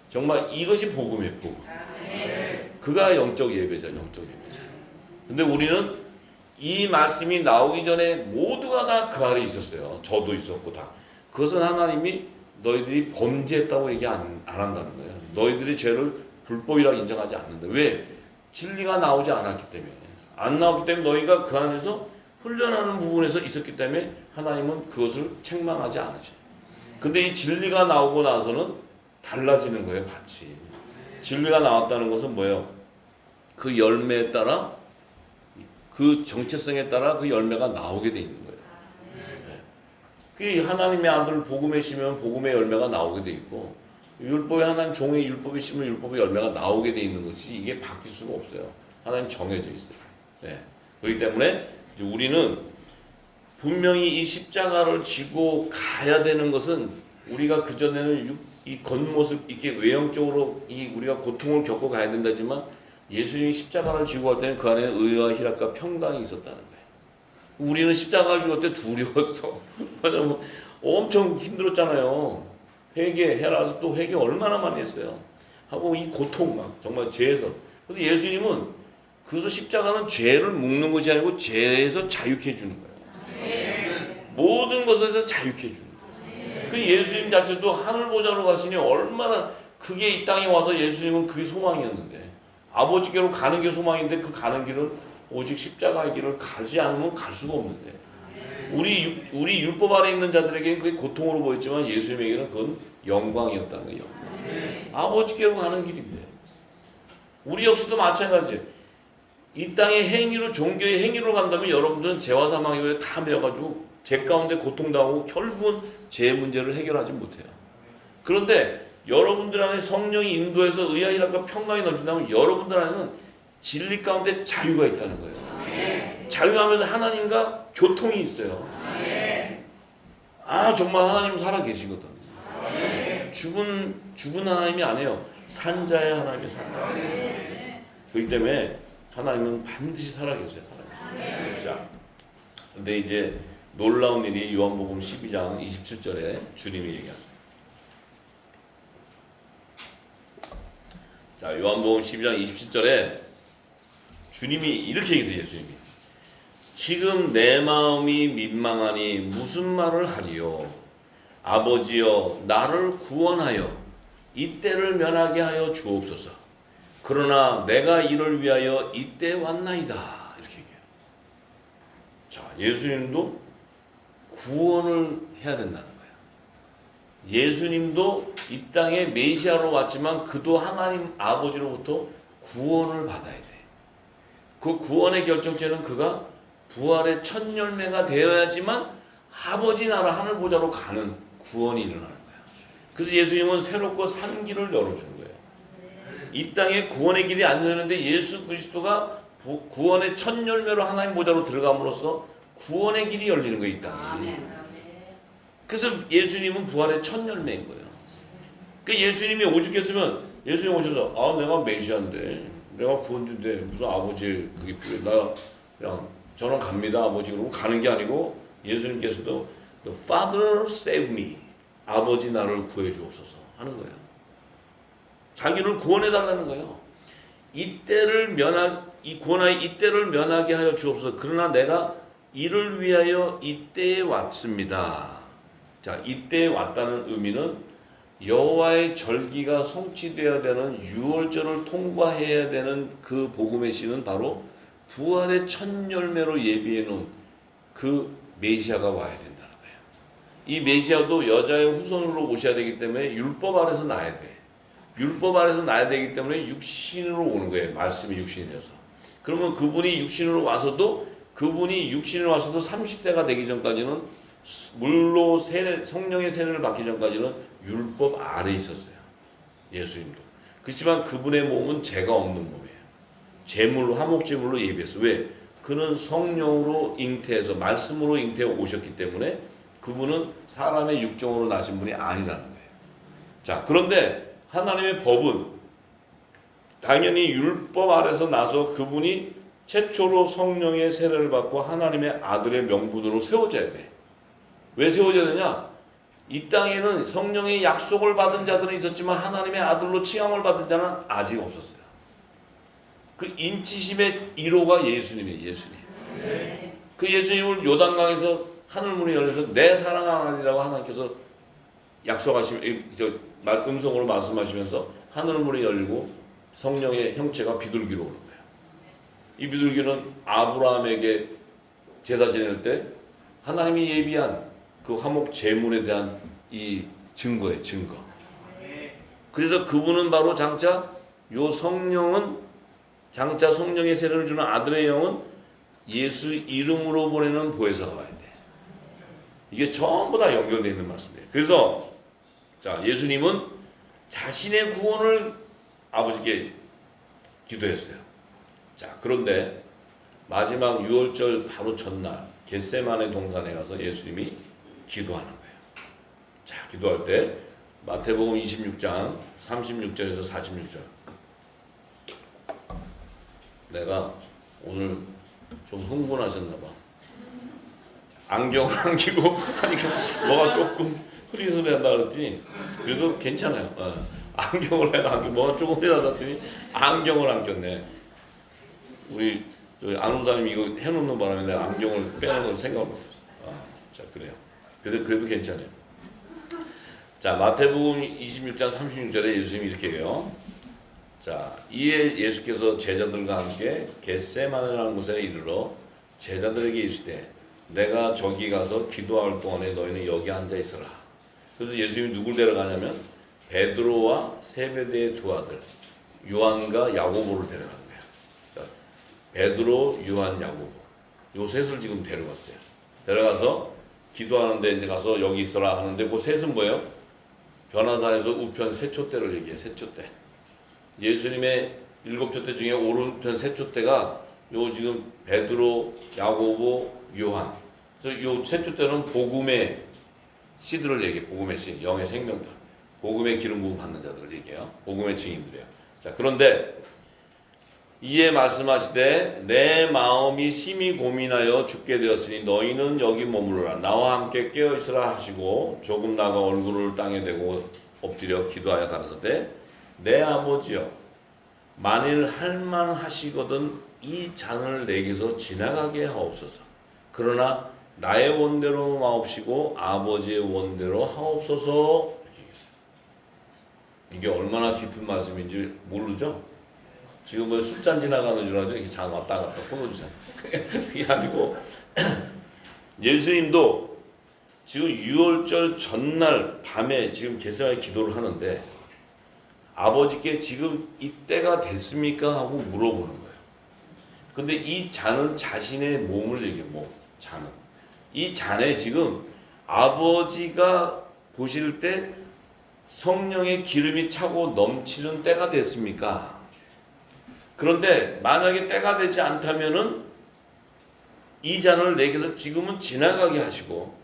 A: 정말 이것이 복음이에요. 복음. 그가 영적 예배자, 영적 예배자. 근데 우리는 이 말씀이 나오기 전에 모두가 다 그 아래 있었어요. 저도 있었고 다. 그것은 하나님이 너희들이 범죄했다고 얘기 안 한다는 거예요. 너희들이 죄를 불법이라고 인정하지 않는다. 왜? 진리가 나오지 않았기 때문에. 안 나왔기 때문에 너희가 그 안에서 훈련하는 부분에서 있었기 때문에 하나님은 그것을 책망하지 않으셔요. 근데 이 진리가 나오고 나서는 달라지는 거예요, 같이. 진리가 나왔다는 것은 뭐예요? 그 열매에 따라, 그 정체성에 따라 그 열매가 나오게 돼 있는 거예요. 그 하나님의 아들 복음에 심으면 복음의 열매가 나오게 돼 있고, 율법에 하나님 종의 율법에 심으면 율법의 열매가 나오게 돼 있는 것이 이게 바뀔 수가 없어요. 하나님 정해져 있어요. 네. 그렇기 때문에 우리는 분명히 이 십자가를 지고 가야 되는 것은 우리가 그전에는 이 겉모습 있게 외형적으로 우리가 고통을 겪고 가야 된다지만 예수님이 십자가를 지고 갈 때는 그 안에는 의와 희락과 평강이 있었다는 거예요. 우리는 십자가를 지고 갈 때 두려웠어. 왜냐면 엄청 힘들었잖아요. 회개해라서 또 회개 얼마나 많이 했어요. 하고 이 고통 막 정말 죄에서. 근데 예수님은 그래서 십자가는 죄를 묶는 것이 아니고 죄에서 자유케 해주는 거예요. 모든 것에서 자유케 해주는 거예요. 그 예수님 자체도 하늘 보좌로 가시니 얼마나 그게 이 땅에 와서 예수님은 그게 소망이었는데 아버지께로 가는 게 소망인데 그 가는 길은 오직 십자가의 길을 가지 않으면 갈 수가 없는데 우리 율법 아래 있는 자들에게는 그게 고통으로 보였지만 예수님에게는 그건 영광이었다는 거예요. 아버지께로 가는 길인데 우리 역시도 마찬가지예요. 이 땅의 행위로 종교의 행위로 간다면 여러분들은 죄와 사망에 다 매여가지고 죄 가운데 고통당하고 결국은 죄 문제를 해결하지 못해요. 그런데 여러분들 안에 성령이 인도해서 의와 희락과 평강이 넘친다면 여러분들 안에는 진리 가운데 자유가 있다는 거예요. 자유하면서 하나님과 교통이 있어요. 아 정말 하나님 살아 계시거든. 죽은 하나님이 아니에요. 산자의 하나님이 살아. 그렇기 때문에 하나님은 반드시 살아 계세요. 자, 근데 이제 놀라운 일이 요한복음 12장 27절에 주님이 얘기하세요. 자, 요한복음 12장 27절에 주님이 이렇게 얘기했어요. 예수님이 지금 내 마음이 민망하니 무슨 말을 하리요? 아버지여 나를 구원하여 이 때를 면하게 하여 주옵소서. 그러나 내가 이를 위하여 이때 왔나이다. 이렇게 얘기해요. 자, 예수님도 구원을 해야 된다는 거예요. 예수님도 이 땅에 메시아로 왔지만 그도 하나님 아버지로부터 구원을 받아야 돼. 그 구원의 결정체는 그가 부활의 첫 열매가 되어야지만 아버지 나라 하늘 보좌로 가는 구원이 일어나는 거예요. 그래서 예수님은 새롭고 산 길을 열어주는 거예요. 이 땅에 구원의 길이 안 열리는데 예수 그리스도가 구원의 첫 열매로 하나님 보좌로 들어감으로써 구원의 길이 열리는 거예요. 이 땅에. 그래서 예수님은 부활의 첫 열매인 거예요. 그러니까 예수님이 오죽했으면 예수님 오셔서 아 내가 메시아인데 내가 구원주인데 무슨 아버지 그게 필요해. 나 그냥 저는 갑니다 아버지. 그러고 가는 게 아니고 예수님께서도 The Father save me. 아버지 나를 구해 주옵소서 하는 거예요. 자기를 구원해 달라는 거예요. 이때를 면하게 하여 주옵소서. 그러나 내가 이를 위하여 이때에 왔습니다. 자, 이때에 왔다는 의미는 여호와의 절기가 성취되어야 되는 유월절을 통과해야 되는 그 복음의 씨는 바로 부활의 첫 열매로 예비해 놓은 그 메시아가 와야 된다는 거예요. 이 메시아도 여자의 후손으로 오셔야 되기 때문에 율법 아래서 나야 돼. 율법 아래서 나야 되기 때문에 육신으로 오는 거예요. 말씀이 육신이 되어서. 그러면 그분이 육신으로 와서도 30세가 되기 전까지는 물로 성령의 세례를 받기 전까지는 율법 아래 있었어요. 예수님도. 그렇지만 그분의 몸은 죄가 없는 몸이에요. 제물로 화목제물로 예비했어. 왜? 그는 성령으로 잉태해서 말씀으로 잉태해 오셨기 때문에 그분은 사람의 육정으로 나신 분이 아니라는 거예요. 자, 그런데 하나님의 법은 당연히 율법 아래서 나서 그분이 최초로 성령의 세례를 받고 하나님의 아들의 명분으로 세워져야 돼. 왜 세워져야 되냐? 이 땅에는 성령의 약속을 받은 자들은 있었지만 하나님의 아들로 칭함을 받은 자는 아직 없었어요. 그 인치심의 1호가 예수님이에요. 예수님. 그 예수님을 요단강에서 하늘문이 열려서 내 사랑하는 아들이라고 하나님께서 음성으로 말씀하시면서 하늘문이 열리고 성령의 형체가 비둘기로 오는 거예요. 이 비둘기는 아브라함에게 제사 지낼 때 하나님이 예비한 그 화목 제물에 대한 이 증거예요. 증거. 그래서 그분은 바로 장차 요 성령은 장차 성령의 세례를 주는 아들의 영은 예수 이름으로 보내는 보혜사가 와야 돼. 이게 전부 다 연결되어 있는 말씀이에요. 그래서 자, 예수님은 자신의 구원을 아버지께 기도했어요. 자, 그런데 마지막 유월절 바로 전날 겟세마네 동산에 가서 예수님이 기도하는 거예요. 자, 기도할 때 마태복음 26장 36절에서 46절. 내가 오늘 좀 흥분하셨나 봐. 안경을 안 끼고 하니까 뭐가 조금 흐린 소리 한다 그랬더니 그래도 괜찮아요. 안경을 내가 뭐가 조금 흐리다 그랬더니 안경을 안 꼈네. 우리 안우사님 이거 해놓는 바람에 내가 안경을 빼는 걸 생각을 못했어. 자, 그래요. 그래도 괜찮아요. 자, 마태복음 26장 36절에 예수님이 이렇게 해요. 자, 이에 예수께서 제자들과 함께 겟세마네라는 곳에 이르러 제자들에게 이르시되 내가 저기 가서 기도할 동안에 너희는 여기 앉아 있어라. 그래서 예수님이 누굴 데려가냐면 베드로와 세베대의 두 아들 요한과 야고보를 데려간 거예요. 그러니까 베드로, 요한, 야고보 요 셋을 지금 데려갔어요. 데려가서 기도하는데 이제 가서 여기 있어라 하는데 그 셋은 뭐예요? 변화산에서 우편 세촛대를 얘기해. 세촛대. 예수님의 7촛대 중에 오른편 세촛대가 요 지금 베드로, 야고보, 요한. 그래서 요 세촛대는 복음의 씨들을 얘기해. 복음의 씨, 영의 생명들. 복음의 기름 부음 받는 자들을 얘기해요. 복음의 증인들이에요. 자, 그런데 이에 말씀하시되 내 마음이 심히 고민하여 죽게 되었으니 너희는 여기 머무르라. 나와 함께 깨어 있으라 하시고 조금 나가 얼굴을 땅에 대고 엎드려 기도하여 가라사대 내 아버지여 만일 할만하시거든 이 잔을 내게서 지나가게 하옵소서. 그러나 나의 원대로 마옵시고 아버지의 원대로 하옵소서. 이게 얼마나 깊은 말씀인지 모르죠? 지금 뭐 술잔 지나가는 줄 알죠? 이렇게 장 왔다 갔다 포도주잔. 그게 아니고 예수님도 지금 유월절 전날 밤에 지금 겟세마네 기도를 하는데 아버지께 지금 이때가 됐습니까? 하고 물어보는 거예요. 근데 이 잔은 자신의 몸을 얘기해요. 몸, 잔은. 이 잔에 지금 아버지가 보실 때 성령의 기름이 차고 넘치는 때가 됐습니까? 그런데 만약에 때가 되지 않다면은 이 잔을 내게서 지금은 지나가게 하시고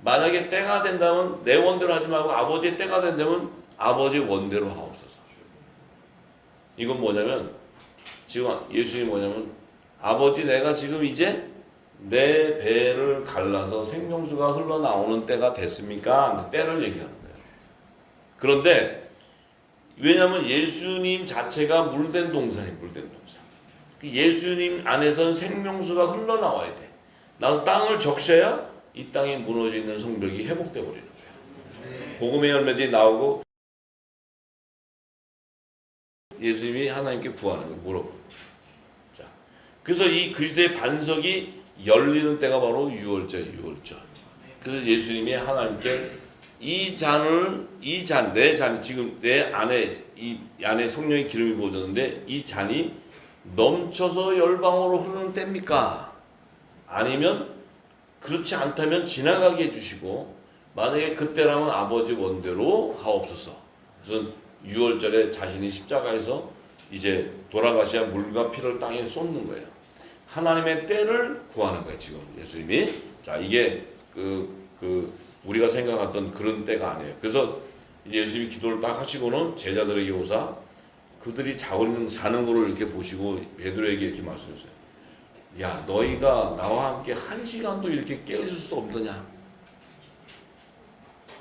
A: 만약에 때가 된다면 내 원대로 하지 말고 아버지의 때가 된다면 아버지의 원대로 하옵소서. 이건 뭐냐면 지금 예수님이 뭐냐면 아버지 내가 지금 이제 내 배를 갈라서 생명수가 흘러나오는 때가 됐습니까? 때를 얘기하는 거예요. 그런데 왜냐하면 예수님 자체가 물된 동산이에요. 물된 동산. 예수님 안에서는 생명수가 흘러나와야 돼. 나서 땅을 적셔야 이 땅에 무너져 있는 성벽이 회복되어 버리는 거예요. 복음의 열매들이 나오고 예수님이 하나님께 구하는 거예요. 물어보고. 자, 그래서 이 그리스도의 반석이 열리는 때가 바로 유월절. 그래서 예수님이 하나님께 이 잔을 내 잔이 지금 내 안에 이 안에 성령의 기름이 부어졌는데 이 잔이 넘쳐서 열방으로 흐르는 때입니까? 아니면 그렇지 않다면 지나가게 해주시고 만약에 그때라면 아버지 원대로 하옵소서. 그래서 유월절에 자신이 십자가에서 이제 돌아가셔야 물과 피를 땅에 쏟는 거예요. 하나님의 때를 구하는 거예요. 지금 예수님이. 자, 이게 우리가 생각했던 그런 때가 아니에요. 그래서 예수님이 기도를 딱 하시고는 제자들에게 오사 그들이 자는 거를 이렇게 보시고 베드로에게 이렇게 말씀하셨어요. 야, 너희가 나와 함께 1시간도 이렇게 깨어 있을 수 없느냐?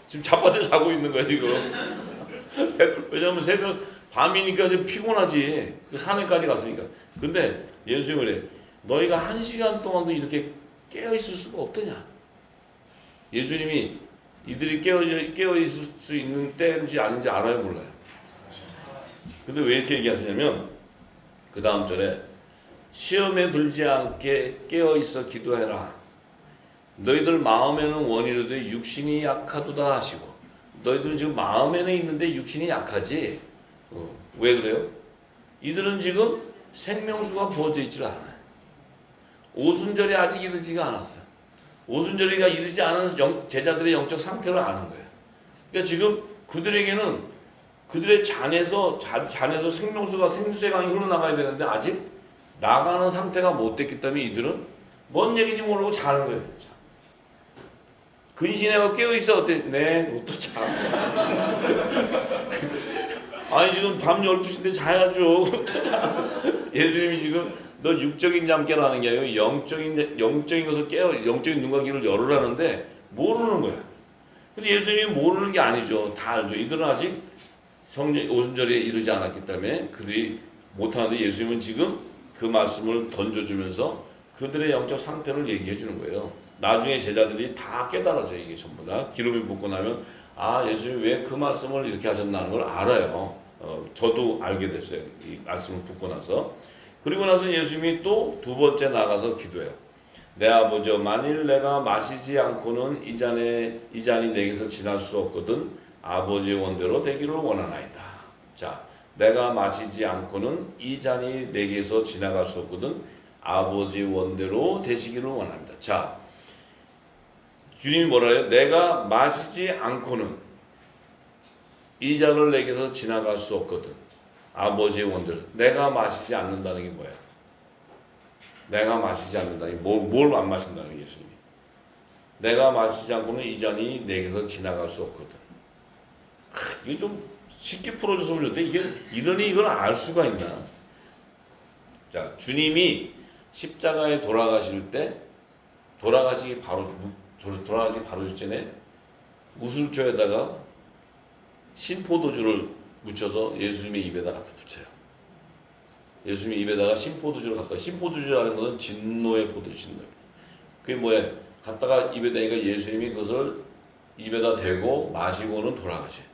A: 지금 자빠져 자고 있는 거야 지금. 왜냐하면 새벽 밤이니까 좀 피곤하지. 그 산에까지 갔으니까. 근데 예수님이 그래. 너희가 1시간 동안도 이렇게 깨어 있을 수가 없더냐. 예수님이 이들이 깨어 있을 수 있는 때인지 아닌지 알아요, 몰라요? 근데 왜 이렇게 얘기하시냐면 그 다음 절에 시험에 들지 않게 깨어 있어 기도해라. 너희들 마음에는 원이로되 육신이 약하도다 하시고. 너희들은 지금 마음에는 있는데 육신이 약하지. 왜 그래요? 이들은 지금 생명수가 부어져 있질 않아요. 오순절이 아직 이르지가 않았어요. 오순절이가 이르지 않은 제자들의 영적 상태를 아는 거예요. 그러니까 지금 그들에게는 그들의 잔에서 생명수가 생수의 강이 흘러나가야 되는데 아직 나가는 상태가 못 됐기 때문에 이들은 뭔 얘기인지 모르고 자는 거예요. 근신해가 깨어있어. 어때? 네, 또 자. 아니 지금 밤 12시인데 자야죠. 예수님이 지금 너 육적인 잠 깨라는 게 아니고 영적인 것을 깨어, 영적인 눈과 귀를 열으라는데 모르는 거야. 근데 예수님이 모르는 게 아니죠. 다 알죠. 이들은 아직 오순절에 이르지 않았기 때문에 그들이 못하는데 예수님은 지금 그 말씀을 던져주면서 그들의 영적 상태를 얘기해 주는 거예요. 나중에 제자들이 다 깨달아져. 이게 전부 다 기름이 붓고 나면 아 예수님이 왜 그 말씀을 이렇게 하셨나는 걸 알아요. 저도 알게 됐어요. 이 말씀을 붓고 나서. 그리고 나서 예수님이 또 두 번째 나가서 기도해요. 내 아버지여 만일 내가 마시지 않고는 이 잔이 내게서 지날 수 없거든 아버지의 원대로 되기를 원하나이다. 자, 내가 마시지 않고는 이 잔이 내게서 지나갈 수 없거든 아버지의 원대로 되시기를 원합니다. 자, 주님이 뭐라 해요? 내가 마시지 않고는 이 잔을 내게서 지나갈 수 없거든 아버지의 원대로. 내가 마시지 않는다는 게 뭐야? 내가 마시지 않는다는 게 뭘 안 마신다는 게 예수님이. 내가 마시지 않고는 이 잔이 내게서 지나갈 수 없거든. 이게 좀 쉽게 풀어줬으면 좋는데 이러니 이걸 알 수가 있나? 자, 주님이 십자가에 돌아가실 때 돌아가시기 바로 직전에 우슬초에다가 신포도주를 묻혀서 예수님의 입에다 갖다 붙여요. 예수님의 입에다가 신포도주를 갖다. 신포도주라는 것은 진노의 포도주, 진노. 그게 뭐예요? 갖다가 입에 대니까 예수님이 그것을 입에다 대고 마시고는 돌아가셔요.